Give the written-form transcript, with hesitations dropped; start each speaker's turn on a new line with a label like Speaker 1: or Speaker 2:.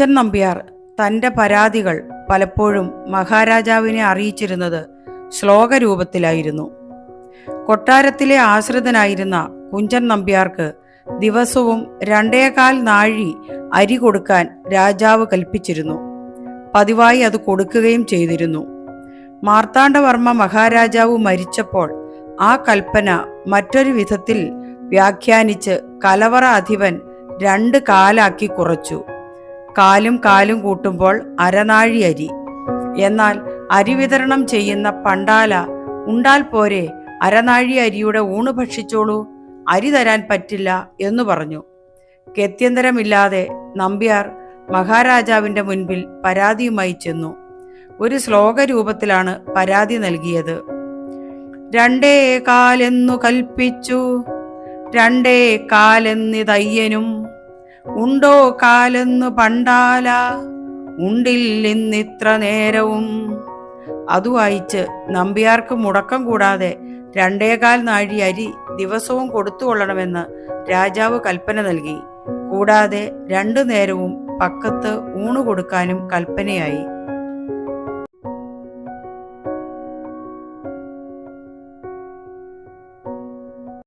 Speaker 1: കുഞ്ചൻ നമ്പ്യാർ തൻ്റെ പരാതികൾ പലപ്പോഴും മഹാരാജാവിനെ അറിയിച്ചിരുന്നത് ശ്ലോകരൂപത്തിലായിരുന്നു. കൊട്ടാരത്തിലെ ആശ്രിതനായിരുന്ന കുഞ്ചൻ നമ്പ്യാർക്ക് ദിവസവും 2.25 നാഴി അരി കൊടുക്കാൻ രാജാവ് കൽപ്പിച്ചിരുന്നു. പതിവായി അത് കൊടുക്കുകയും ചെയ്തിരുന്നു. മാർത്താണ്ഡവർമ്മ മഹാരാജാവ് മരിച്ചപ്പോൾ ആ കൽപ്പന മറ്റൊരു വിധത്തിൽ വ്യാഖ്യാനിച്ച് കലവറ അധിപൻ 2 കാലാക്കി കുറച്ചു. കാലും കാലും കൂട്ടുമ്പോൾ 1/2 നാഴി അരി. എന്നാൽ അരി വിതരണം ചെയ്യുന്ന പണ്ടാല ഉണ്ടാൽ പോരെ, 1/2 നാഴി അരിയുടെ ഊണ് ഭക്ഷിച്ചോളൂ, അരി തരാൻ പറ്റില്ല എന്നു പറഞ്ഞു. ഗത്യന്തരമില്ലാതെ നമ്പ്യാർ മഹാരാജാവിൻ്റെ മുൻപിൽ പരാതിയുമായി ചെന്നു. ഒരു ശ്ലോകരൂപത്തിലാണ് പരാതി നൽകിയത്. 2 കാലെന്നു കൽപ്പിച്ചു, 2 കാലെന്നിതയ്യനും, ഉണ്ടോ കാലെന്നു പണ്ടാല, ഉണ്ടില്ലിന്നിത്ര നേരവും. അതു വായിച്ച് നമ്പ്യാർക്ക് മുടക്കം കൂടാതെ 2.25 നാഴി അരി ദിവസവും കൊടുത്തുകൊള്ളണമെന്ന് രാജാവ് കൽപ്പന നൽകി. കൂടാതെ 2 നേരവും പക്കത്ത് ഊണ് കൊടുക്കാനും കൽപ്പനയായി.